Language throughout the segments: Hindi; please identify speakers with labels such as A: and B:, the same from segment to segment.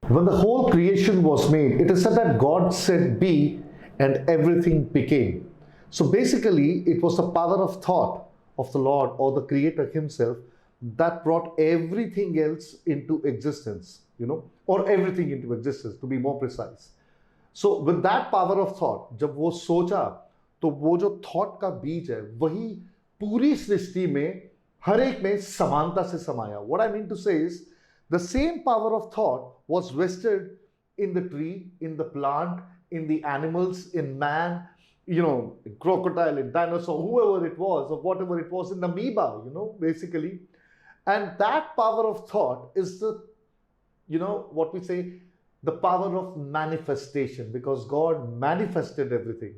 A: When the whole creation was made, it is said that God said be and everything became. So basically, it was the power of thought of the Lord or the Creator Himself that brought everything else into existence, or everything into existence, to be more precise. So with that power of thought, जब वो सोचा तो वो जो थॉट का बीज है वही पूरी सृष्टि में हर एक में समानता से समाया. What I mean to say is the same power of thought was vested in the tree, in the plant, in the animals, in man, in crocodile, in dinosaur, whoever it was, or whatever it was, in amoeba, basically. And that power of thought is the, what we say, the power of manifestation, because God manifested everything.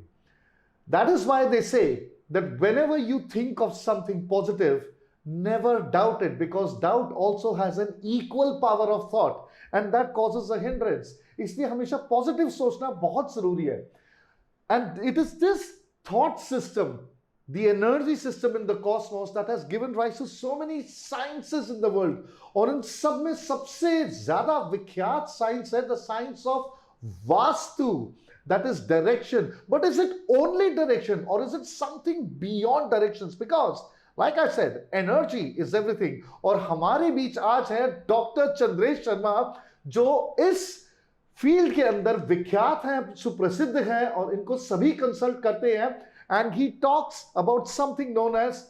A: That is why they say that whenever you think of something positive, never doubt it, because doubt also has an equal power of thought and that causes a hindrance. इसलिए हमेशा पॉजिटिव सोचना बहुत जरूरी है. And it is this thought system, the energy system in the cosmos, that has given rise to so many sciences in the world. और इन सब में सबसे ज्यादा विख्यात साइंस है the science of Vastu. That is direction. But is it only direction or is it something beyond directions? Because like I said, energy is everything. और हमारे बीच आज है डॉक्टर चंद्रेश शर्मा, जो इस फील्ड के अंदर विख्यात हैं, सुप्रसिद्ध हैं और इनको सभी कंसल्ट करते हैं. And he talks about something known as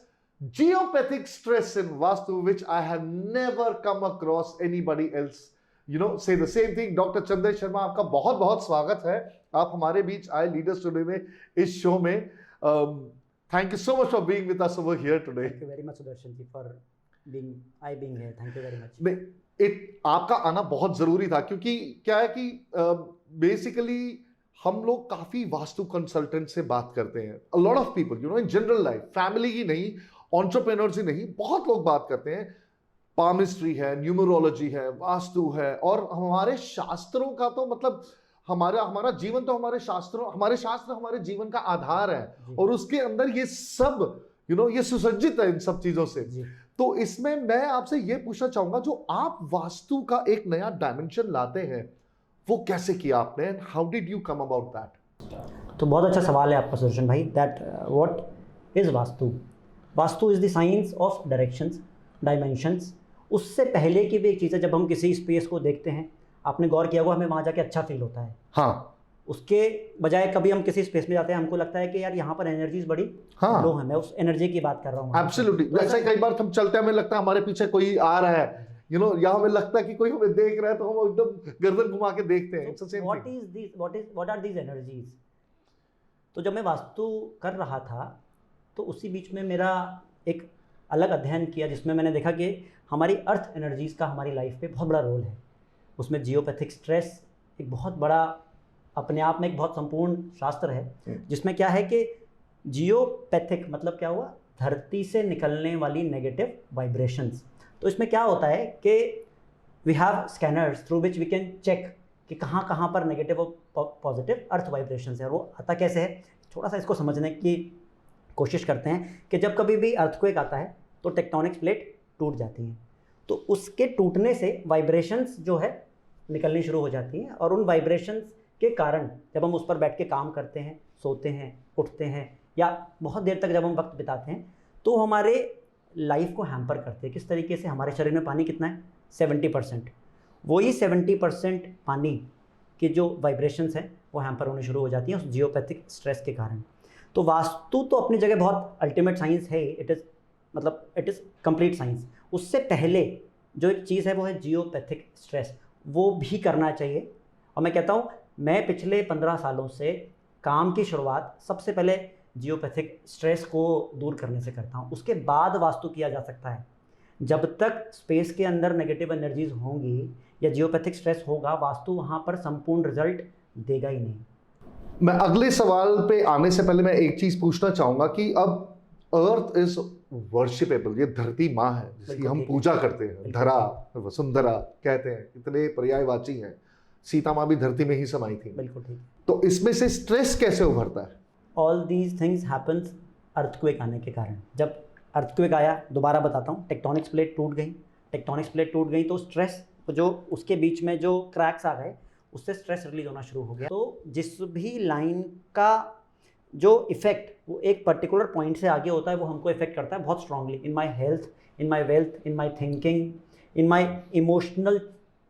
A: geopathic stress in Vastu, which I have never come across anybody else say the same thing. Doctor Chandresh Sharma, आपका बहुत बहुत स्वागत है. आप हमारे बीच आए लीडर्स टुडे में, इस शो में. Thank you so much for being with us over here today.
B: Thank you very much, Sudarshan ji, for being here. Thank you very much.
A: आपका आना बहुत जरूरी था, क्योंकि क्या है कि बेसिकली हम लोग काफी वास्तु कंसल्टेंट से बात करते हैं. A lot of people, in general life, family ही नहीं, एंटरप्रेन्योर्स ही नहीं, बहुत लोग बात करते हैं. पामिस्ट्री है, न्यूमरोलॉजी है, वास्तु है, और हमारे शास्त्रों का तो मतलब हमारा जीवन तो हमारे शास्त्र हमारे जीवन का आधार है, और उसके अंदर ये सब ये सुसज्जित है इन सब चीजों से. तो इसमें मैं आपसे ये पूछना चाहूंगा, जो आप वास्तु का एक नया डायमेंशन लाते हैं, वो कैसे किया आपने, and how did you come about that?
B: तो बहुत अच्छा सवाल है आपका सुदर्शन भाई. That what is vastu? Vastu is the science of directions, dimensions. उससे पहले की भी एक चीज़ है, जब हम किसी स्पेस को देखते हैं, आपने गौर किया होगा, हमें वहाँ जाके अच्छा फील होता है.
A: हाँ.
B: उसके बजाय कभी हम किसी स्पेस में जाते हैं, हमको लगता है कि यार यहाँ पर एनर्जीज बड़ी लो है. मैं उस एनर्जी की बात कर रहा हूँ.
A: एब्सोल्युटली. वैसे कई बार हम चलते हैं, हमें लगता है हमारे पीछे कोई आ रहा है, या हमें लगता है कि कोई हमें देख रहा है, तो हम एकदम गर्दन घुमा के देखते हैं.
B: What are these energies? तो जब मैं वास्तु कर रहा था, तो उसी बीच में मेरा एक अलग अध्ययन किया, जिसमें मैंने देखा कि हमारी अर्थ एनर्जीज़ का हमारी लाइफ पे बहुत बड़ा रोल है. उसमें जियोपैथिक स्ट्रेस एक बहुत बड़ा, अपने आप में एक बहुत संपूर्ण शास्त्र है, जिसमें क्या है कि जियोपैथिक मतलब क्या हुआ, धरती से निकलने वाली नेगेटिव वाइब्रेशंस. तो इसमें क्या होता है कि we have scanners through which we can check कि कहाँ कहाँ पर नेगेटिव और पॉजिटिव अर्थ वाइब्रेशंस है. और वो आता कैसे है, थोड़ा सा इसको समझने की कोशिश करते हैं कि जब कभी भी अर्थक्वेक आता है तो टेक्टोनिक प्लेट टूट जाती हैं, तो उसके टूटने से वाइब्रेशंस जो है निकलनी शुरू हो जाती हैं. और उन वाइब्रेशंस के कारण जब हम उस पर बैठ के काम करते हैं, सोते हैं, उठते हैं, या बहुत देर तक जब हम वक्त बिताते हैं, तो हमारे लाइफ को हैम्पर करते हैं. किस तरीके से? हमारे शरीर में पानी कितना है? 70%. वही 70% पानी के जो वाइब्रेशंस हैं वो हैम्पर होने शुरू हो जाती हैं उस जियोपैथिक स्ट्रेस के कारण. तो वास्तु तो अपनी जगह बहुत अल्टीमेट साइंस है, इट इज़ कंप्लीट साइंस. उससे पहले जो एक चीज़ है वो है जियोपैथिक स्ट्रेस, वो भी करना चाहिए. और मैं कहता हूँ, मैं पिछले 15 सालों से काम की शुरुआत सबसे पहले जियोपैथिक स्ट्रेस को दूर करने से करता हूँ. उसके बाद वास्तु किया जा सकता है. जब तक स्पेस के अंदर नेगेटिव एनर्जीज होंगी या जियोपैथिक स्ट्रेस होगा, वास्तु वहाँ पर संपूर्ण रिजल्ट देगा ही नहीं.
A: मैं अगले सवाल पे आने से पहले मैं एक चीज़ पूछना चाहूँगा कि अब अर्थ इज वर्शिपेबल, ये धरती माँ है जिसकी हम पूजा करते हैं. धरा, वसुंधरा कहते हैं, इतने पर्यायवाची हैं. सीता माँ भी धरती में ही समाई थी.
B: बिल्कुल ठीक.
A: तो इसमें से स्ट्रेस कैसे उभरता है?
B: All these things happens earthquake आने के कारण. जब अर्थक्वेक आया, दोबारा बताता हूँ, टेक्टोनिक्स प्लेट टूट गई तो स्ट्रेस तो जो उसके बीच में जो क्रैक्स आ गए उससे स्ट्रेस रिलीज होना शुरू हो गया। तो जिस भी लाइन का जो इफेक्ट वो एक पर्टिकुलर पॉइंट से आगे होता है वो हमको इफेक्ट करता है बहुत strongly, in my health, in my wealth, in my thinking, in my emotional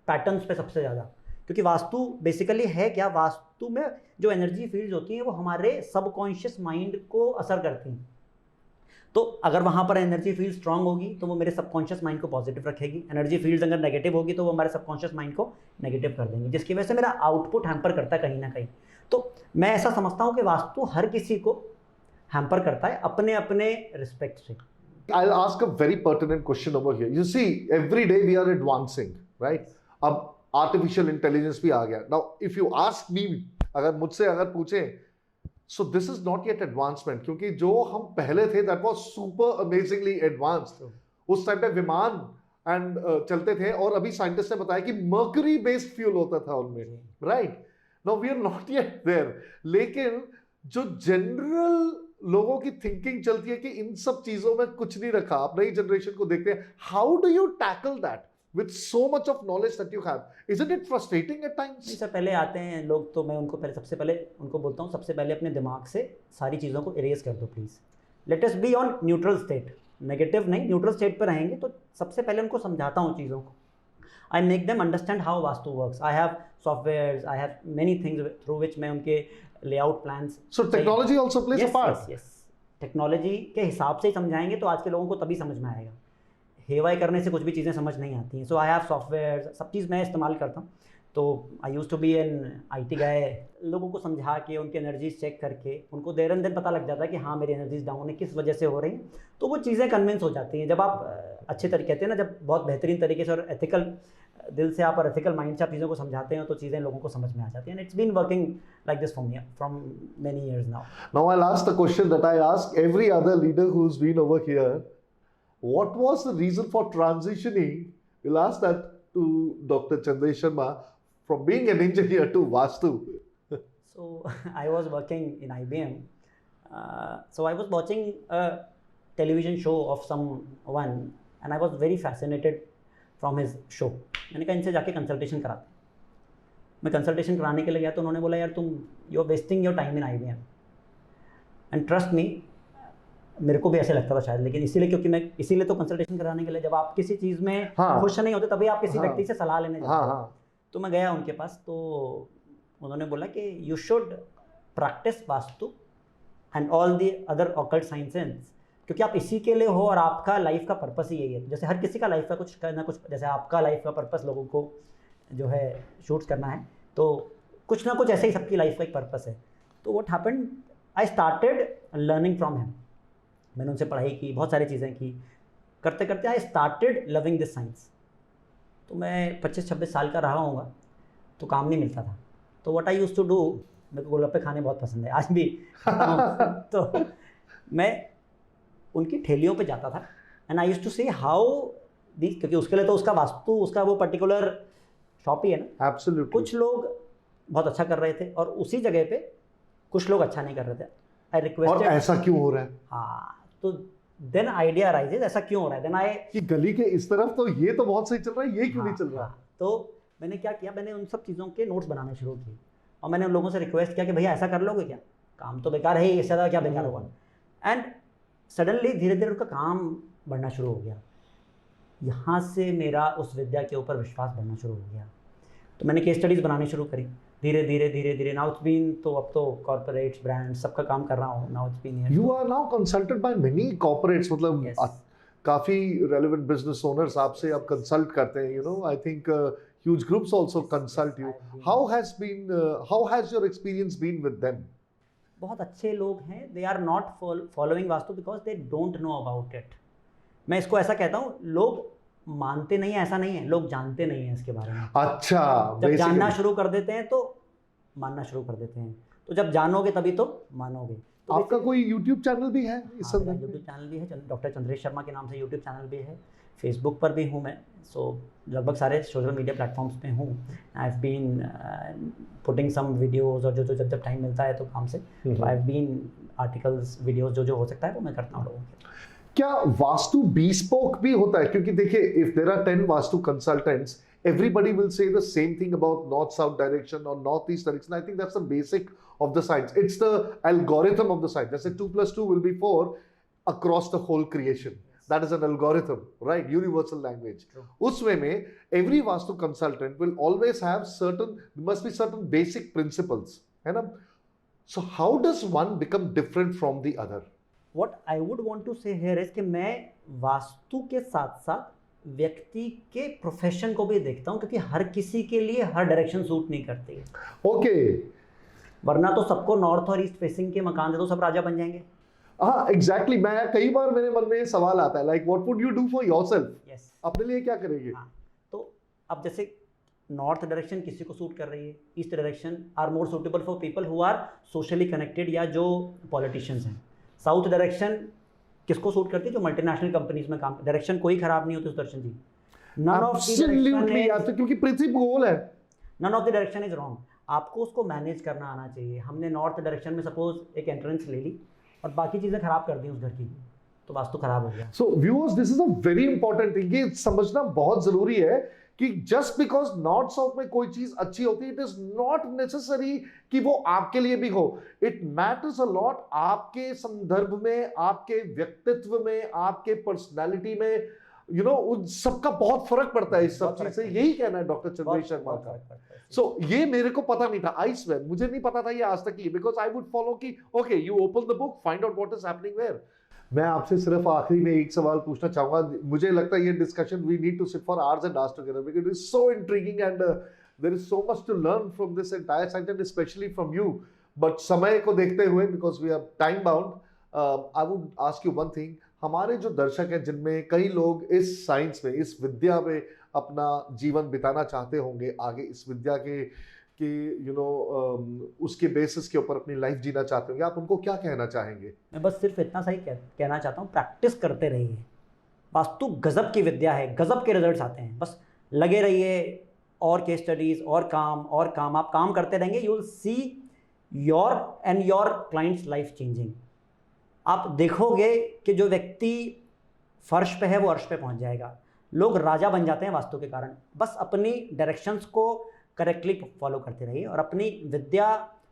B: patterns पे सबसे ज़्यादा। क्योंकि वास्तु बेसिकली है क्या, वास्तु में जो एनर्जी फील्ड्स होती हैं वो हमारे सबकॉन्शियस माइंड को असर करती हैं। तो अगर वहाँ पर एनर्जी फील्ड स्ट्रांग होगी तो वो मेरे सबकॉन्शियस माइंड को पॉजिटिव रखेगी, एनर्जी फील्ड अगर नेगेटिव होगी तो वो हमारे सबकॉन्शियस माइंड को नेगेटिव कर देंगी, जिसकी वजह से मेरा आउटपुट हैम्पर करता है कहीं ना कहीं। तो मैं ऐसा समझता हूँ कि वास्तु हर किसी को हैम्पर करता है अपने अपने रिस्पेक्ट से।
A: I'll ask a very pertinent question over here. You see, every day we are advancing, right? अब artificial intelligence भी आ गया. Now, if you ask me, अगर मुझसे अगर पूछें, so this is not yet advancement, क्योंकि जो हम पहले थे, that was super amazingly advanced. उस टाइम पे विमान एंड चलते थे और अभी साइंटिस्ट ने बताया कि मर्क्यूरी बेस्ड फ्यूल होता था उनमें, right? Now we are not yet there, लेकिन जो जनरल लोगों की थिंकिंग चलती है कि इन सब चीजों में कुछ नहीं रखा। आप नई जनरेशन को देखते हैं, how do you tackle that with so much of knowledge that you have? Isn't it frustrating at times?
B: नहीं सर, पहले आते हैं लोग तो मैं उनको पहले सबसे पहले उनको बोलता हूँ सबसे पहले अपने दिमाग से सारी चीज़ों को इरेज कर दो please. Let us be on neutral state, negative नहीं, न्यूट्रल स्टेट पर रहेंगे। तो सबसे पहले उनको समझाता हूँ चीज़ों को। I make them understand how vastu works. I have softwares, I have many things through which मैं उनके layout plans.
A: So technology also plays a part.
B: Yes, technology के हिसाब से ही समझाएंगे तो आज के लोगों को तभी समझ में आएगा। हेवाई करने से कुछ भी चीज़ें समझ नहीं आती हैं। सो आई हैव सॉफ्टवेयर, सब चीज़ मैं इस्तेमाल करता हूँ। तो I use to be an IT guy. लोगों को समझा के उनकी एनर्जीज चेक करके उनको देर एंड दिन पता लग जाता है कि हाँ मेरी एनर्जीज डाउन है, किस वजह से हो रही हैं। तो वो चीज़ें कन्विंस हो जाती हैं जब आप अच्छे तरीके कहते हैं ना, जब बहुत बेहतरीन तरीके से और एथिकल दिल से आप और एथिकल माइंड से आप चीज़ों को समझाते हैं तो चीज़ें लोगों को समझ में आ जाती हैं। It's been working like this from many years now.
A: Now I'll ask the question that I ask every other leader who's been over here. What was the reason for transitioning? We'll ask that to Dr. Chandresh Sharma, from being an engineer to Vastu.
B: So I was working in IBM. So I was watching a television show of someone and I was very fascinated from his show. मैंने कहा इनसे जाके कंसल्टेशन कराते। मैं कंसल्टेशन कराने के लिए गया तो उन्होंने बोला यार तुम you are wasting your time in IBM। And trust me, मेरे को भी ऐसे लगता था शायद, लेकिन इसीलिए तो कंसल्टेशन कराने के लिए, जब आप किसी चीज़ में खुश नहीं होते तभी आप किसी व्यक्ति से सलाह लेने जाते हैं। तो मैं गया उनके पास, तो उन्होंने बोला कि you should practice vastu and all the other occult sciences, क्योंकि आप इसी के लिए हो और आपका लाइफ का पर्पस ही यही है। जैसे हर किसी का लाइफ का कुछ ना कुछ, जैसे आपका लाइफ का पर्पस लोगों को जो है शूट्स करना है, तो कुछ ना कुछ ऐसे ही सबकी लाइफ का एक पर्पस है। तो what happened, I started learning from him. मैंने उनसे पढ़ाई की, बहुत सारी चीज़ें की, करते करते I started loving this science. तो मैं 25-26 साल का रहा हूँगा तो काम नहीं मिलता था। तो what I used to do, मेरे को गोलगप्पे खाने बहुत पसंद है आज भी तो मैं उनकी ठेलियों पे जाता था and I used to see how the, क्योंकि उसके लिए तो उसका वास्तु, उसका वो पर्टिकुलर शॉप ही है ना।
A: Absolutely.
B: कुछ लोग बहुत अच्छा कर रहे थे और उसी जगह पे कुछ लोग अच्छा नहीं कर रहे थे। आई रिक्वेस्टेड,
A: और ऐसा क्यों हो रहा है?
B: हाँ, तो देन आइडिया अराइजेज, ऐसा क्यों हो रहा है। देन आई
A: कि गली के इस तरफ तो ये तो बहुत सही चल रहा है, ये क्यों नहीं चल रहा?
B: तो मैंने क्या किया, मैंने उन सब चीज़ों के नोट्स बनाने शुरू किए और मैंने उन लोगों से रिक्वेस्ट किया कि भैया ऐसा कर लोगे क्या, काम तो बेकार है, इससे ज़्यादा क्या बेकार होगा। एंड सडनली धीरे धीरे उनका काम बढ़ना शुरू हो गया। यहाँ से मेरा उस विद्या के ऊपर विश्वास बढ़ना शुरू हो गया। तो मैंने केस स्टडीज़ बनानी शुरू करी धीरे धीरे। नाउ इट्स बीन, तो अब तो कॉर्पोरेट्स, ब्रांड्स, सबका काम कर रहा हूँ। Now it's been,
A: you are now consulted by many corporates, मतलब
B: Yes.
A: काफी रेलेवेंट बिजनेस ओनर्स आपसे आप कंसल्ट करते हैं, you know. I think huge groups also consult you. How has your experience been with them?
B: बहुत अच्छे लोग हैं। They are not following vastu because they don't know about it. मैं इसको ऐसा कहता हूँ, लोग मानते नहीं है ऐसा नहीं है, लोग जानते नहीं है इसके बारे में।
A: अच्छा,
B: जब जानना शुरू कर देते हैं तो मानना शुरू कर देते हैं। तो जब जानोगे तभी तो मानोगे। तो
A: आपका कोई YouTube चैनल भी है इस संदर्भ में?
B: यूट्यूब चैनल भी है, डॉक्टर चंद्रेश शर्मा के नाम से यूट्यूब चैनल भी है। फेसबुक पर भी हूँ मैं। सो लगभग सारे सोशल मीडिया प्लेटफॉर्म्स पे हूँ। I have been putting some videos, और जो जब टाइम मिलता है तो काम से I have been articles, videos जो हो सकता है वो मैं करता हूँ लोगों के।
A: क्या वास्तु bespoke भी होता है? क्योंकि देखिए, if there are 10 vastu consultants, everybody will say the same thing about north-south direction or northeast direction. I think that's the basic of the science. It's the algorithm of the science. Let's say 2 plus 2 will be 4 across the whole creation. That is an algorithm, right? Universal language.
B: True.
A: उस way में every Vastu consultant will always have must be certain basic principles, है ना? So how does one become different from the other?
B: What I would want to say here is कि मैं वास्तु के साथ साथ व्यक्ति के प्रोफेशन को भी देखता हूँ, क्योंकि हर किसी के लिए हर डायरेक्शन सूट नहीं करती है।
A: Okay.
B: वरना तो सबको नॉर्थ और ईस्ट फेसिंग के मकान दे दो, सब राजा बन जाएंगे।
A: हाँ, एग्जैक्टली। मैं कई बार मेरे मन में ये सवाल आता है, like what would you do for yourself?
B: Yes.
A: अपने लिए क्या करेंगे?
B: हाँ, तो अब जैसे नॉर्थ डायरेक्शन किसी को सूट कर रही है, east direction are more suitable for people who are socially connected या जो पॉलिटिशियंस हैं। साउथ डायरेक्शन किसको सूट करती है? जो मल्टीनेशनल कंपनीज में काम। डायरेक्शन कोई खराब नहीं होती उस Darshan ji. None of the direction,
A: क्योंकि पृथ्वी गोल है।
B: None of the direction is wrong. आपको उसको मैनेज करना आना चाहिए। हमने नॉर्थ डायरेक्शन में सपोज एक एंट्रेंस ले ली और बाकी चीज़ें खराब कर दी उस घर की, तो वास्तु खराब हो गया।
A: So viewers, this is a very important thing. ये समझना बहुत जरूरी है कि जस्ट बिकॉज नॉर्थ साउथ में कोई चीज अच्छी होती है, इट इज नॉट नेसेसरी कि वो आपके लिए भी हो। इट मैटर्स अ लॉट आपके संदर्भ में, आपके व्यक्तित्व में, आपके पर्सनैलिटी में, यू नो, उन सबका बहुत फर्क पड़ता है इस सब चीज से। यही कहना है डॉक्टर चंद्रेश शर्मा का। सो ये मेरे को पता नहीं था, आई स्वेयर मुझे नहीं पता था ये आज तक ही, बिकॉज आई वुड फॉलो कि okay you open the book, find out what is happening where. मैं आपसे सिर्फ आखिरी में एक सवाल पूछना चाहूंगा। मुझे लगता है ये discussion we need to sit for hours and hours together because it is so intriguing and there is so much to learn from this entire science and specially from you. But समय को देखते हुए, because we are time bound, I would ask you one thing. हमारे जो दर्शक हैं, जिनमें कई लोग इस साइंस में, इस विद्या में अपना जीवन बिताना चाहते होंगे, आगे इस विद्या के यू नो उसके बेसिस के ऊपर अपनी लाइफ जीना चाहते होंगे, आप उनको क्या कहना चाहेंगे?
B: मैं बस सिर्फ इतना सही कहना चाहता हूँ, प्रैक्टिस करते रहिए। वास्तु गजब की विद्या है, गजब के रिजल्ट्स आते हैं। बस लगे रहिए, और केस स्टडीज और काम आप काम करते रहेंगे, you will see your and your clients life changing. आप देखोगे कि जो व्यक्ति फर्श पे है वो अर्श पे पहुंच जाएगा। लोग राजा बन जाते हैं वास्तु के कारण। बस अपनी डायरेक्शंस को करेक्टली फॉलो करते रहिए और अपनी विद्या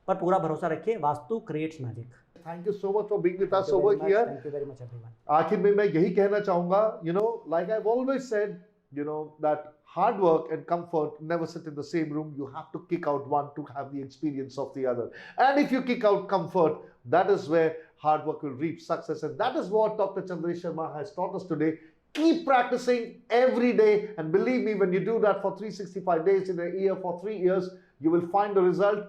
B: पर पूरा भरोसा रखिए। Vastu creates magic.
A: Thank you so much for being with us over here.
B: Thank you very much everyone.
A: आखिर में मैं यही कहना चाहूंगा, you know, like I have always said, you know, that hard work and comfort never sit in the same room. You have to kick out one to have the experience of the other. And if you kick out comfort, that is where hard work will reap success. And that is what Dr. Chandresh Sharma has taught us today. Keep practicing every day. And believe me, when you do that for 365 days in a year, for 3 years, you will find the result.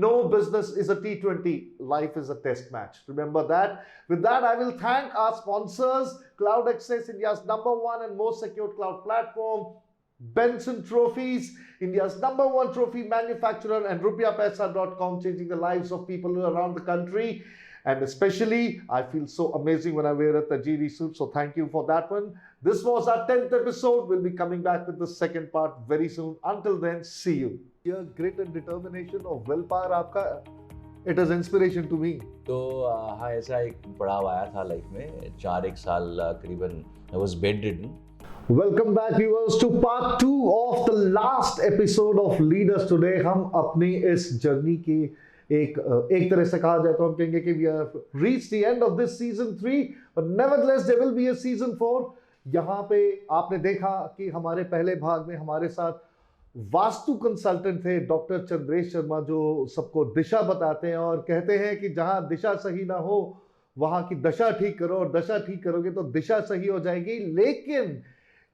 A: No business is a T20. Life is a test match. Remember that. With that, I will thank our sponsors, Cloud Access, India's #1 and most secure cloud platform, Benson Trophies, India's #1 trophy manufacturer, and RupiaPaisa.com, changing the lives of people around the country. And especially, I feel so amazing when I wear a Tajiri suit. So thank you for that one. This was our 10th episode. We'll be coming back with the second part very soon. Until then, see you. Your grit and determination of willpower, आपका, it is inspiration to me.
C: तो हाँ, ऐसा एक पड़ाव आया था लाइफ में, 4-1 साल करीबन I was bedridden.
A: Welcome back viewers to part 2 of the last episode of Leaders Today. हम अपनी इस जर्नी की एक तरह से कहा जाए तो हम कहेंगे कि we have reached the end of this season 3, but nevertheless there will be a season 4. यहाँ पे आपने देखा कि हमारे पहले भाग में हमारे साथ वास्तु कंसल्टेंट थे डॉक्टर चंद्रेश शर्मा, जो सबको दिशा बताते हैं और कहते हैं कि जहां दिशा सही ना हो वहां की दशा ठीक करो, और दशा ठीक करोगे तो दिशा सही हो जाएगी। लेकिन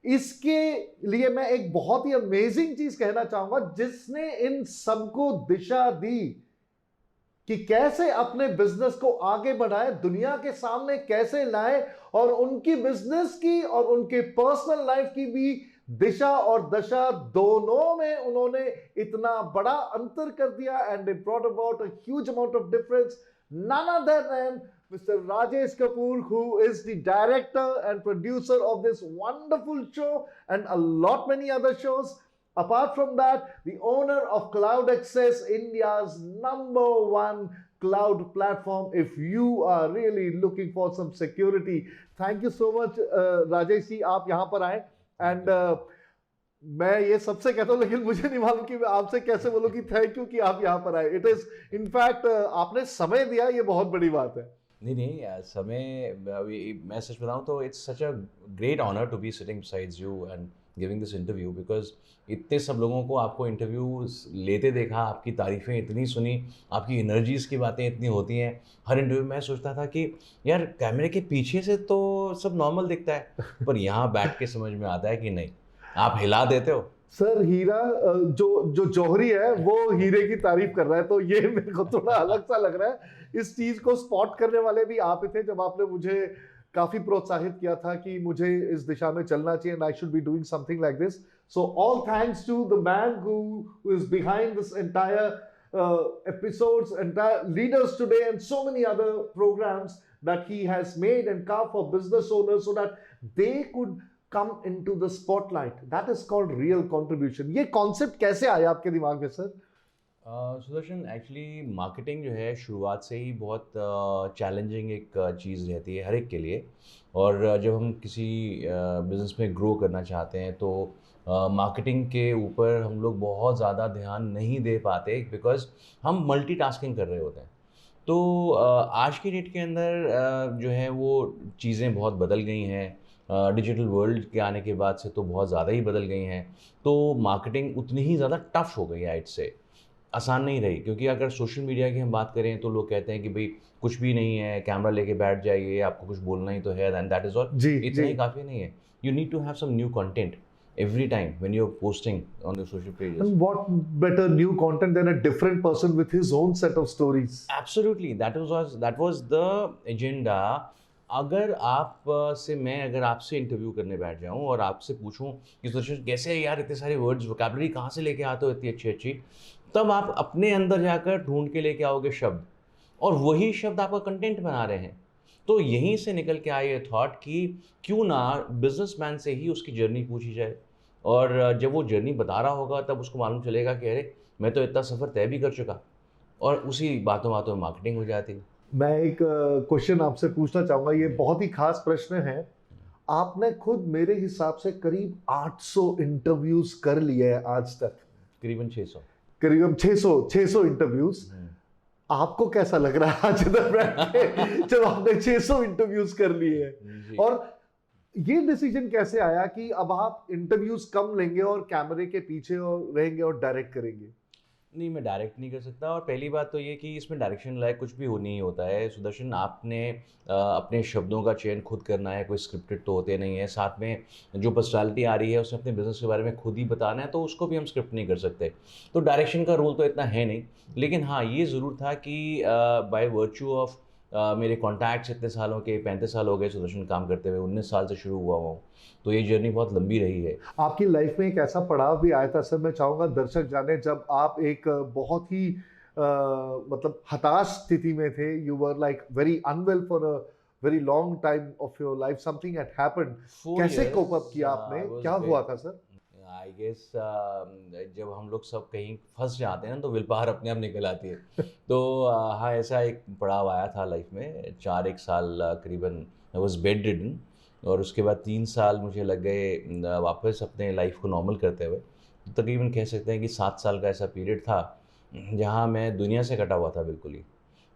A: इसके लिए मैं एक बहुत ही अमेजिंग चीज कहना चाहूंगा, जिसने इन सबको दिशा दी कि कैसे अपने बिजनेस को आगे बढ़ाए, दुनिया के सामने कैसे लाए, और उनकी बिजनेस की और उनके पर्सनल लाइफ की भी दिशा और दशा दोनों में उन्होंने इतना बड़ा अंतर कर दिया, and they brought about a huge amount of difference. None other than Mr. Rajesh Kapoor, who is the director and producer of this wonderful show and a lot many other shows. Apart from that, the owner of Cloud Access, India's #1 cloud platform. If you are really looking for some security, thank you so much, Rajesh ji, आप यहाँ पर आए, and मैं ये सबसे कहता हूँ, लेकिन मुझे नहीं मालूम कि मैं आपसे कैसे बोलूँ कि थैंक यू कि आप यहाँ पर आए। इट इज इनफैक्ट आपने समय दिया, ये बहुत बड़ी बात है।
C: नहीं नहीं समय मैं सच बताऊं तो it's such a great honour to be sitting besides you and giving this interview, because इतने सब लोगों को आपको इंटरव्यूज लेते देखा, आपकी तारीफ़ें इतनी सुनी, आपकी एनर्जीज़ की बातें इतनी होती हैं हर इंटरव्यू में। मैं सोचता था कि यार कैमरे के पीछे से तो सब नॉर्मल दिखता है, पर यहाँ बैठ के समझ में आता है कि नहीं, आप हिला देते हो।
A: सर हीरा जो जो जौहरी है वो हीरे की तारीफ कर रहा है, तो ये मेरे को थोड़ा अलग सा लग रहा है। इस चीज को स्पॉट करने वाले भी आप ही थे जब आपने मुझे काफी प्रोत्साहित किया था कि मुझे इस दिशा में चलना चाहिए and I should be doing something like this. So all thanks to the man who is behind this entire episodes, entire leaders today, and so many other programs that he has made and carved for business owners so that they could come into the spotlight. That is called real contribution. ये concept कैसे आया आपके दिमाग में सर?
C: सुदर्शन, एक्चुअली मार्केटिंग जो है शुरुआत से ही बहुत चैलेंजिंग एक चीज़ रहती है हर एक के लिए। और जब हम किसी बिज़नेस में ग्रो करना चाहते हैं तो मार्केटिंग के ऊपर हम लोग बहुत ज़्यादा ध्यान नहीं दे पाते, बिकॉज़ हम मल्टीटास्किंग कर रहे होते हैं। तो आज की डेट के अंदर जो है वो चीज़ें बहुत बदल गई हैं। डिजिटल वर्ल्ड के आने के बाद से तो बहुत ज़्यादा ही बदल गई हैं। तो मार्केटिंग उतनी ही ज़्यादा टफ हो गई है, आज से आसान नहीं रही। क्योंकि अगर सोशल मीडिया की हम बात करें तो लोग कहते हैं कि भाई कुछ भी नहीं है, कैमरा लेके बैठ जाइए, आपको कुछ बोलना ही तो है, एंड दैट इज़ ऑल।
A: जी
C: इतना ही
A: जी।
C: काफ़ी नहीं है। You need to have some new content every time when you're posting on the social pages.
A: And what better new content than a different person with his own set of stories?
C: Absolutely, that was the agenda. अगर आप से मैं अगर आपसे इंटरव्यू करने बैठ जाऊं और आपसे पूछूं कि सुदर्शन कैसे यार इतने सारे वर्ड्स वोकैबुलरी कहाँ से लेके आते हो इतनी अच्छी अच्छी, तब आप अपने अंदर जाकर ढूंढ के लेके आओगे शब्द, और वही शब्द आपका कंटेंट बना रहे हैं। तो यहीं से निकल के आए ये थॉट कि क्यों ना बिजनेसमैन से ही उसकी जर्नी पूछी जाए, और जब वो जर्नी बता रहा होगा तब उसको मालूम चलेगा कि अरे मैं तो इतना सफ़र तय भी कर चुका, और उसी बातों बातों में मार्केटिंग हो जाती है।
A: मैं एक क्वेश्चन आपसे पूछना चाहूंगा, ये बहुत ही खास प्रश्न है। आपने खुद मेरे हिसाब से करीब 800 इंटरव्यूज कर लिए हैं आज तक।
C: करीबन 600।
A: करीबन 600 इंटरव्यूज। आपको कैसा लग रहा है आज इधर बैठ के जब आपने 600 इंटरव्यूज कर लिए हैं?
C: जी।
A: और ये डिसीजन कैसे आया कि अब आप इंटरव्यूज कम लेंगे और कैमरे के पीछे और रहेंगे और डायरेक्ट करेंगे?
C: नहीं, मैं डायरेक्ट नहीं कर सकता। और पहली बात तो ये कि इसमें डायरेक्शन लायक कुछ भी हो नहीं होता है सुदर्शन। आपने अपने शब्दों का चयन खुद करना है, कोई स्क्रिप्टेड तो होते नहीं है। साथ में जो पर्सनालिटी आ रही है उसने अपने बिजनेस के बारे में खुद ही बताना है, तो उसको भी हम स्क्रिप्ट नहीं कर सकते। तो डायरेक्शन का रोल तो इतना है नहीं। लेकिन हाँ, ये ज़रूर था कि बाय वर्च्यू ऑफ मेरे कॉन्टैक्ट्स इतने सालों के, 35 साल हो गए सुदर्शन काम करते हुए, 19 साल से शुरू हुआ हूँ, तो ये जर्नी बहुत लंबी रही है।
A: आपकी लाइफ में एक ऐसा पड़ाव भी आया था सर, मैं चाहूंगा दर्शक जाने, जब आप एक बहुत ही मतलब हताश स्थिति में थे। You were like very unwell for a very long time of your life, something had happened.
C: 4
A: कैसे
C: years,
A: कोप अप किया आपने?
C: was
A: क्या
C: big.
A: हुआ था सर?
C: आई गेस जब हम लोग सब कहीं फंस जाते हैं ना तो विल पावर अपने आप निकल आती है। तो हाँ, ऐसा एक पड़ाव आया था लाइफ में। 4 साल करीबन आई वॉज बेड रिडन, और उसके बाद 3 साल मुझे लग गए वापस अपने लाइफ को नॉर्मल करते हुए। तकरीबन कह सकते हैं कि 7 साल का ऐसा पीरियड था जहाँ मैं दुनिया से कटा हुआ था बिल्कुल ही।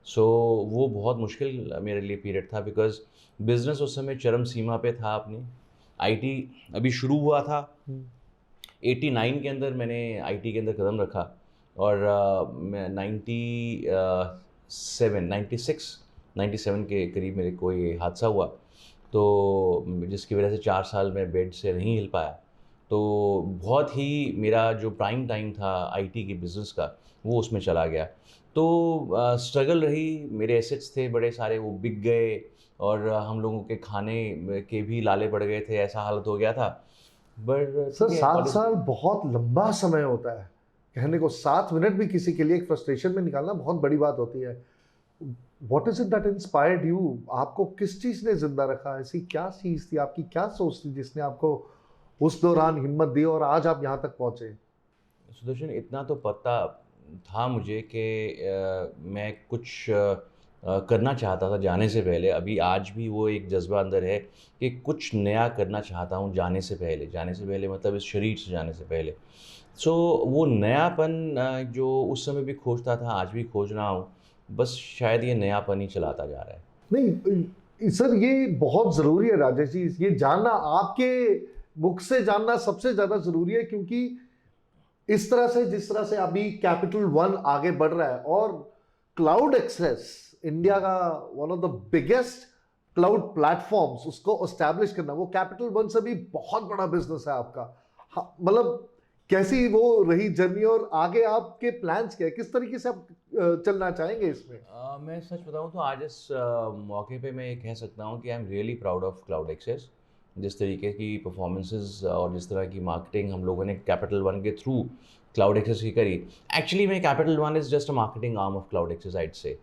C: सो वो बहुत मुश्किल मेरे लिए पीरियड था, बिकॉज बिज़नेस उस समय चरम सीमा पे था अपनी। आईटी अभी शुरू हुआ था। 89 के अंदर मैंने आईटी के अंदर कदम रखा, और मैं 97 के करीब मेरे को ये हादसा हुआ, तो जिसकी वजह से 4 साल मैं बेड से नहीं हिल पाया। तो बहुत ही मेरा जो प्राइम टाइम था आईटी के बिज़नेस का, वो उसमें चला गया। तो स्ट्रगल रही। मेरे एसेट्स थे बड़े सारे, वो बिक गए, और हम लोगों के खाने के भी लाले पड़ गए थे, ऐसा हालत हो गया था। बट
A: सर 7 साल बहुत लंबा समय होता है। कहने को 7 मिनट भी किसी के लिए एक फ्रस्ट्रेशन में निकालना बहुत बड़ी बात होती है। What is it that inspired you? आपको किस चीज ने जिंदा रखा? ऐसी क्या चीज थी, आपकी क्या सोच थी जिसने आपको उस दौरान हिम्मत दी और आज आप यहाँ तक पहुंचे?
C: सुदर्शन, इतना तो पता था मुझे कि मैं कुछ करना चाहता था जाने से पहले, अभी आज भी वो एक जज़्बा अंदर है कि कुछ नया करना चाहता हूँ जाने से पहले मतलब इस शरीर से जाने से पहले। सो वो नयापन जो उस समय भी खोजता था, आज भी खोज रहा हूँ, बस शायद ये नयापन ही चलाता जा रहा है।
A: नहीं सर, ये बहुत ज़रूरी है राजेश जी, ये जानना, आपके मुख से जानना सबसे ज़्यादा ज़रूरी है, क्योंकि इस तरह से, जिस तरह से अभी कैपिटल वन आगे बढ़ रहा है और क्लाउड एक्सेस इंडिया का one of the biggest cloud platforms, उसको एस्टैब्लिश करना, वो कैपिटल वन से भी बहुत बड़ा बिजनेस है आपका। मतलब कैसी वो रही जर्नी, और आगे आपके प्लान्स क्या है, किस तरीके से आप चलना चाहेंगे इसमें?
C: मैं सच बताऊं तो आज इस मौके पे मैं ये कह सकता हूं कि I am really proud of cloud access. जिस तरीके की परफॉर्मेंसेस और जिस तरह की मार्केटिंग हम लोगों ने कैपिटल वन के थ्रू क्लाउड एक्सेस की करी। एक्चुअली मैं Capital One is just a marketing arm of cloud access आइड से।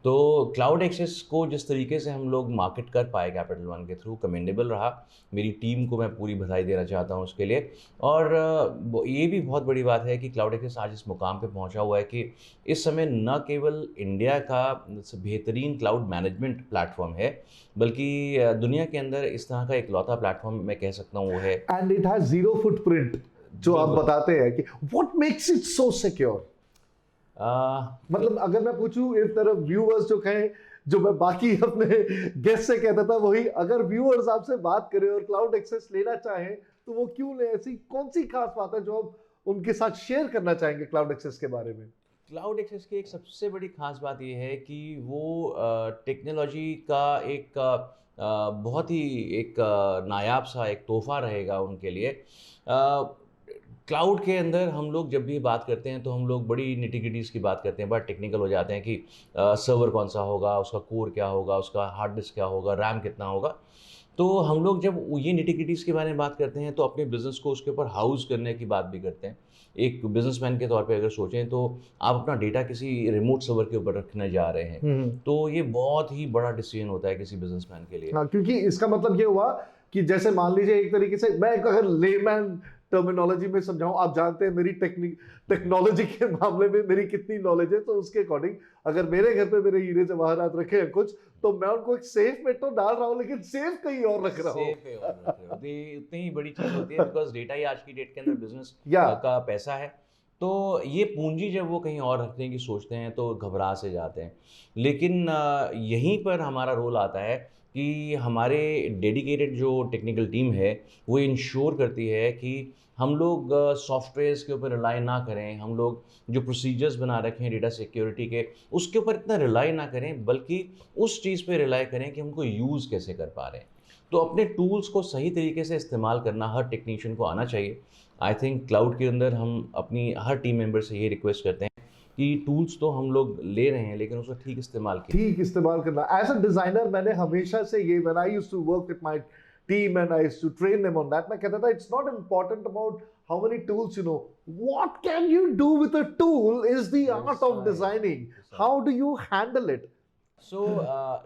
C: तो क्लाउड एक्सेस को जिस तरीके से हम लोग मार्केट कर पाए कैपिटल वन के थ्रू, कमेंडेबल रहा। मेरी टीम को मैं पूरी बधाई देना चाहता हूँ उसके लिए। और ये भी बहुत बड़ी बात है कि क्लाउड एक्सेस आज इस मुकाम पे पहुँचा हुआ है कि इस समय न केवल इंडिया का बेहतरीन क्लाउड मैनेजमेंट प्लेटफॉर्म है, बल्कि दुनिया के अंदर इस तरह का इकलौता प्लेटफॉर्म मैं कह सकता हूँ वो है।
A: And it has zero footprint, जो आप बताते हैं कि what makes it so secure. मतलब अगर मैं पूछूं, इफ देयर आर व्यूअर्स जो कहें, जो मैं बाकी अपने गेस्ट से कहता था वही, अगर व्यूअर्स आपसे बात करें और क्लाउड एक्सेस लेना चाहें तो वो क्यों ले, ऐसी कौन सी खास बात है जो आप उनके साथ शेयर करना चाहेंगे क्लाउड एक्सेस के बारे में?
C: क्लाउड एक्सेस की एक सबसे बड़ी खास बात ये है कि वो टेक्नोलॉजी का एक बहुत ही एक नायाब सा एक तोहफा रहेगा उनके लिए। क्लाउड के अंदर हम लोग जब भी बात करते हैं तो हम लोग बड़ी निटी-ग्रिटीज़ की बात करते हैं, बड़ा टेक्निकल हो जाते हैं कि सर्वर कौन सा होगा, उसका कोर क्या होगा, उसका हार्ड डिस्क क्या होगा, रैम कितना होगा। तो हम लोग जब ये निटी-ग्रिटीज़ के बारे में बात करते हैं तो अपने बिज़नेस को उसके ऊपर हाउस करने की बात भी करते हैं। एक बिज़नेसमैन के तौर पे अगर सोचें तो आप अपना डेटा किसी रिमोट सर्वर के ऊपर रखने जा रहे हैं, तो ये बहुत ही बड़ा डिसीजन होता है किसी बिज़नेसमैन के लिए।
A: हाँ, क्योंकि इसका मतलब ये हुआ कि जैसे मान लीजिए एक तरीके से मैं अगर लेमैन टर्मिनोलॉजी में समझाऊं, आप जानते हैं मेरी टेक्नोलॉजी के मामले में मेरी कितनी नॉलेज है, तो उसके अकॉर्डिंग अगर मेरे घर पे मेरे हीरे जवाहरात रखे हैं कुछ, तो मैं उनको एक सेफ में तो डाल रहा हूँ, लेकिन सेफ कहीं और रख रहा हूँ।
C: सेफ है और रख रहे हो। ये उतनी ही बड़ी चीज़ होती है, बिकॉज़ डेटा ही आज की डेट के अंदर बिज़नेस का पैसा है। तो ये पूंजी जब वो कहीं और रखने की सोचते हैं तो घबरा से जाते हैं। लेकिन यहीं पर हमारा रोल आता है कि हमारे डेडिकेटेड जो टेक्निकल टीम है वो इंश्योर करती है कि हम लोग सॉफ्टवेयर्स के ऊपर रिलाई ना करें, हम लोग जो प्रोसीजर्स बना रखे हैं डेटा सिक्योरिटी के उसके ऊपर इतना रिलाई ना करें, बल्कि उस चीज़ पे रिलाई करें कि हमको यूज़ कैसे कर पा रहे हैं। तो अपने टूल्स को सही तरीके से इस्तेमाल करना हर टेक्नीशियन को आना चाहिए। आई थिंक क्लाउड के अंदर हम अपनी हर टीम मेंबर से ये रिक्वेस्ट करते हैं कि टूल्स तो हम लोग ले रहे हैं, लेकिन उसका ठीक इस्तेमाल
A: करना। एज अ डिजाइनर मैंने हमेशा से ये, when I used to work with my team and I used to train them on that, मैं कहता था it's not important about how many tools you know, what can you do with a tool is the art of designing, how do you handle it.
C: So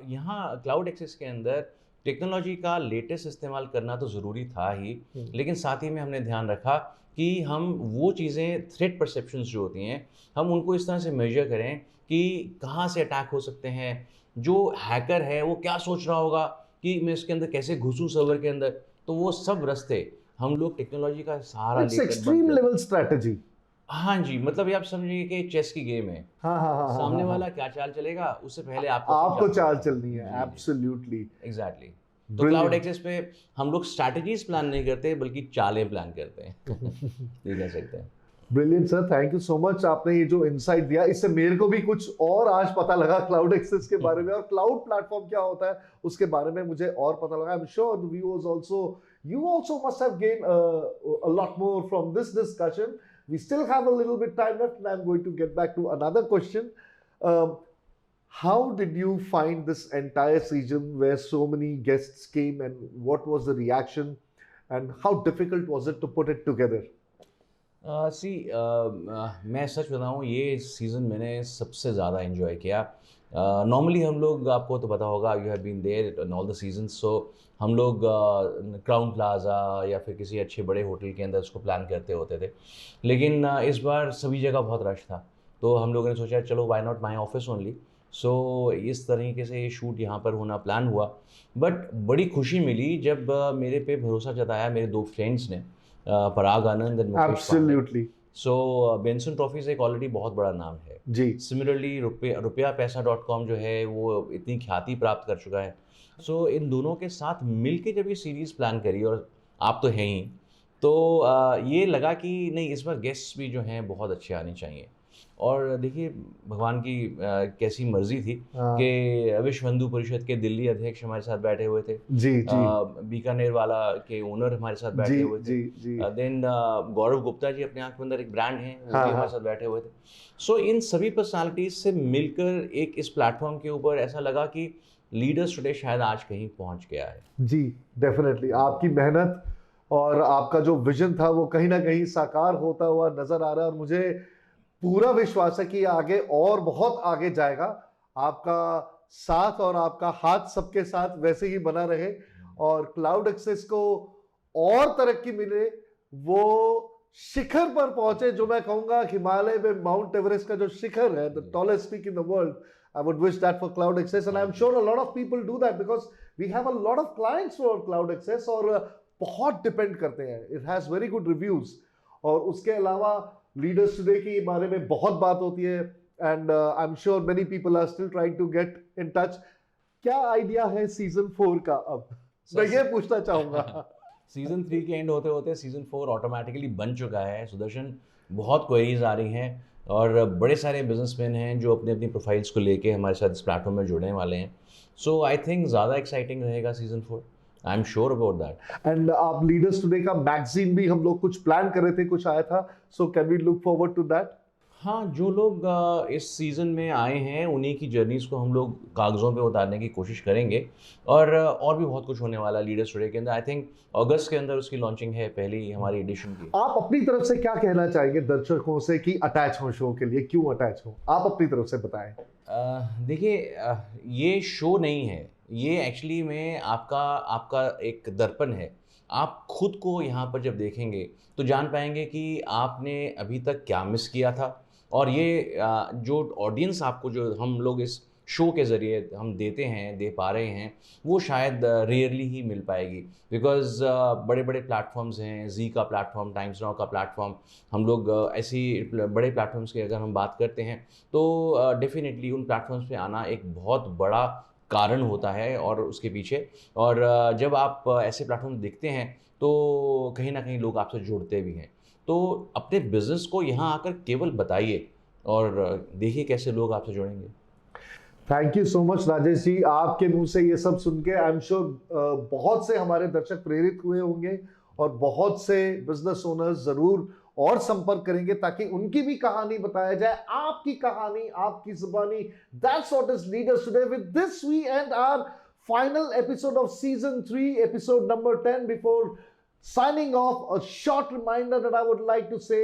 C: यहाँ क्लाउड एक्सेस के अंदर टेक्नोलॉजी का लेटेस्ट इस्तेमाल करना तो ज़रूरी था ही, लेकिन साथ ही में हमने ध्यान रखा कि हम वो चीज़ें, थ्रेट परसेप्शंस जो होती हैं, हम उनको इस तरह से मेजर करें कि कहाँ से अटैक हो सकते हैं, जो हैकर है वो क्या सोच रहा होगा कि मैं इसके अंदर कैसे घुसूँ सर्वर के अंदर। तो वो सब रास्ते हम लोग टेक्नोलॉजी का सहारा लेकर
A: एक्सट्रीम लेवल स्ट्रैटेजी।
C: हाँ जी, मतलब ये आप समझिए कि चेस की गेम है।
A: हाँ,
C: सामने वाला क्या चाल चलेगा उससे पहले
A: आपको चाल चलनी है। Absolutely,
C: exactly. तो क्लाउड एक्सेस पे हम लोग स्ट्रैटेजीज प्लान नहीं करते, बल्कि चालें प्लान करते हैं। ये कह सकते हैं।
A: Brilliant sir, thank you so much. आपने ये जो इनसाइट दिया, इससे मेरे को भी कुछ और आज पता लगा क्लाउड एक्सेस के बारे में, और क्लाउड प्लेटफॉर्म क्या होता है उसके बारे में मुझे और पता लगा। I am sure the viewers also, you also must have gain a lot more from this discussion. We still have a little bit time left, and I'm going to get back to another question. How did you find this entire season where so many guests came, and what was the reaction, and how difficult was it to put it together?
C: मैं सच बताऊँ, ये सीज़न मैंने सबसे ज़्यादा एंजॉय किया। नॉर्मली हम लोग, आपको तो पता होगा, you have been there in all the seasons, so हम लोग क्राउन प्लाजा या फिर किसी अच्छे बड़े होटल के अंदर उसको प्लान करते होते थे। लेकिन इस बार सभी जगह बहुत रश था, तो हम लोगों ने सोचा चलो why not my office only. So इस तरीके से ये शूट यहाँ पर होना प्लान हुआ। बट बड़ी खुशी मिली जब मेरे पे भरोसा जताया मेरे 2 फ्रेंड्स ने, Parag Anand and Mukesh Pandey.
A: Absolutely
C: so Benson trophies एक ऑलरेडी बहुत बड़ा नाम है।
A: जी।
C: सिमिलरली रुपयापैसा.com जो है वो इतनी ख्याति प्राप्त कर चुका है। सो इन दोनों के साथ मिलके जब ये सीरीज़ प्लान करी, और आप तो हैं ही, तो ये लगा कि नहीं, इस बार गेस्ट्स भी जो हैं बहुत अच्छे आने चाहिए। और देखिए भगवान की कैसी मर्जी थी
A: हाँ।
C: कि विश्व हिंदू परिषद के दिल्ली अध्यक्ष हमारे साथ बैठे हुए थे,
A: जी जी
C: बीकानेर वाला के ओनर हमारे साथ बैठे
A: जी
C: हुए थे,
A: जी जी
C: देन गौरव गुप्ता जी अपने आंख के अंदर एक ब्रांड हैं, वो
A: हाँ,
C: भी हमारे
A: हाँ।
C: साथ बैठे हुए थे। सो इन सभी पर्सनालिटीज से मिलकर एक इस प्लेटफॉर्म के ऊपर ऐसा लगा कि लीडर्स टुडे शायद आज कहीं पहुंच गया है।
A: जी, डेफिनेटली आपकी मेहनत और आपका जो विजन था वो कहीं ना कहीं साकार होता हुआ नजर आ रहा है, और मुझे पूरा विश्वास है कि आगे और बहुत आगे जाएगा। आपका साथ और आपका हाथ सबके साथ वैसे ही बना रहे, और क्लाउड एक्सेस को और तरक्की मिले, वो शिखर पर पहुंचे, जो मैं कहूंगा हिमालय में माउंट एवरेस्ट का जो शिखर है, the tallest peak in the world. I would wish that for Cloud Access, and I'm sure a lot of people do that because we have a lot of clients for Cloud Access, और बहुत डिपेंड करते हैं। It has very good reviews, और उसके अलावा लीडर्स टुडे के बारे में बहुत बात होती है, and I'm sure many people are still trying to get in touch. क्या आइडिया है सीजन 4 का? अब मैं ये पूछना चाहूंगा।
C: सीजन 3 के एंड होते होते सीजन 4 ऑटोमेटिकली बन चुका है सुदर्शन। बहुत क्वेरीज आ रही हैं, और बड़े सारे बिजनेसमैन हैं जो अपनी अपनी प्रोफाइल्स को लेके हमारे साथ इस प्लेटफॉर्म में जुड़ने वाले हैं। सो आई थिंक ज़्यादा एक्साइटिंग रहेगा season 4। I am sure about that.
A: And आप लीडर्स टुडे का मैगजीन भी हम लोग कुछ प्लान कर रहे थे, कुछ आया था, so can we look forward to that?
C: हाँ, जो लोग इस सीज़न में आए हैं उन्हीं की जर्नीज़ को हम लोग कागज़ों पे उतारने की कोशिश करेंगे, और भी बहुत कुछ होने वाला है लीडर्स टुडे के अंदर। आई थिंक अगस्त के अंदर उसकी लॉन्चिंग है, पहली हमारी एडिशन की।
A: आप अपनी तरफ से क्या कहना चाहेंगे दर्शकों से कि अटैच हो शो के लिए? क्यों अटैच हो, आप अपनी तरफ से बताएं।
C: देखिए, ये शो नहीं है, ये एक्चुअली में आपका एक दर्पण है। आप खुद को यहाँ पर जब देखेंगे तो जान पाएंगे कि आपने अभी तक क्या मिस किया था, और ये जो ऑडियंस आपको जो हम लोग इस शो के ज़रिए हम दे पा रहे हैं, वो शायद रेयरली ही मिल पाएगी। बिकॉज़ बड़े बड़े प्लेटफॉर्म्स हैं, जी का प्लेटफॉर्म, टाइम्स नाउ का प्लेटफॉर्म, हम लोग ऐसी बड़े प्लेटफॉर्म्स की अगर हम बात करते हैं तो डेफिनेटली उन प्लेटफॉर्म्स पे आना एक बहुत बड़ा कारण होता है और उसके पीछे। और जब आप ऐसे प्लेटफॉर्म दिखते हैं तो कहीं ना कहीं लोग आपसे जुड़ते भी हैं। तो अपने बिजनेस को यहाँ आकर केवल बताइए और देखिए कैसे लोग आपसे जुड़ेंगे।
A: Thank you so much Rajesh ji, आपके मुंह से ये सब सुन के आई एम श्योर बहुत से हमारे दर्शक प्रेरित हुए होंगे, और बहुत से बिजनेस ओनर्स जरूर और संपर्क करेंगे ताकि उनकी भी कहानी बताया जाए, आपकी कहानी, आपकी जुबानी। That's what is leaders today. With this we end our final episode of season 3, episode number 10. Before signing off, a short reminder that I would like to say,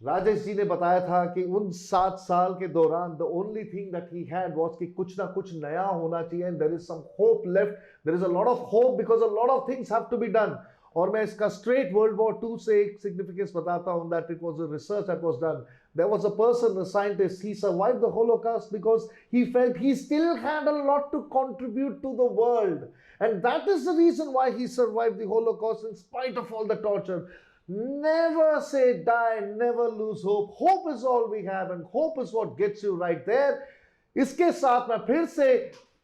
A: Rajesh ji ने बताया था कि उन 7 साल के दौरान the only thing that he had was कि कुछ ना कुछ नया होना चाहिए, and there is some hope left. There is a lot of hope because a lot of things have to be done. और मैं इसका straight World War II से एक significance बताता हूँ, that it was a research that was done. There was a person, a scientist, he survived the Holocaust because he felt he still had a lot to contribute to the world. And that is the reason why he survived the Holocaust in spite of all the torture. Never say die, never lose hope. Hope is all we have, and hope is what gets you right there. इसके साथ मैं फिर से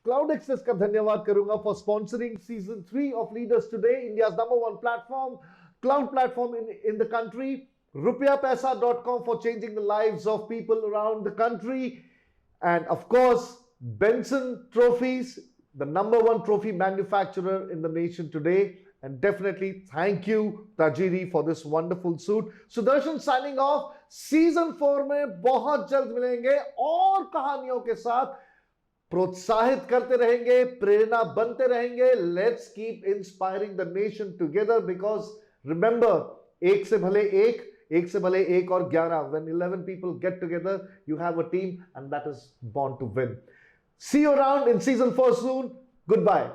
A: Cloud Access का धन्यवाद करूंगा for sponsoring season 3 of Leaders Today, India's #1 platform, cloud platform in the country. Rupiapaisa.com for changing the lives of people around the country. And of course, Benson Trophies, the #1 trophy manufacturer in the nation today. And definitely thank you, Tajiri, for this wonderful suit. Sudarshan signing off. Season 4 में बहुत जल्द मिलेंगे और कहानियों के साथ। प्रोत्साहित करते रहेंगे, प्रेरणा बनते रहेंगे। Let's keep inspiring the nation together, because remember, एक से भले एक और 11. When 11 people get together, you have a team, and that is born to win. See you around in season 4 soon. Goodbye.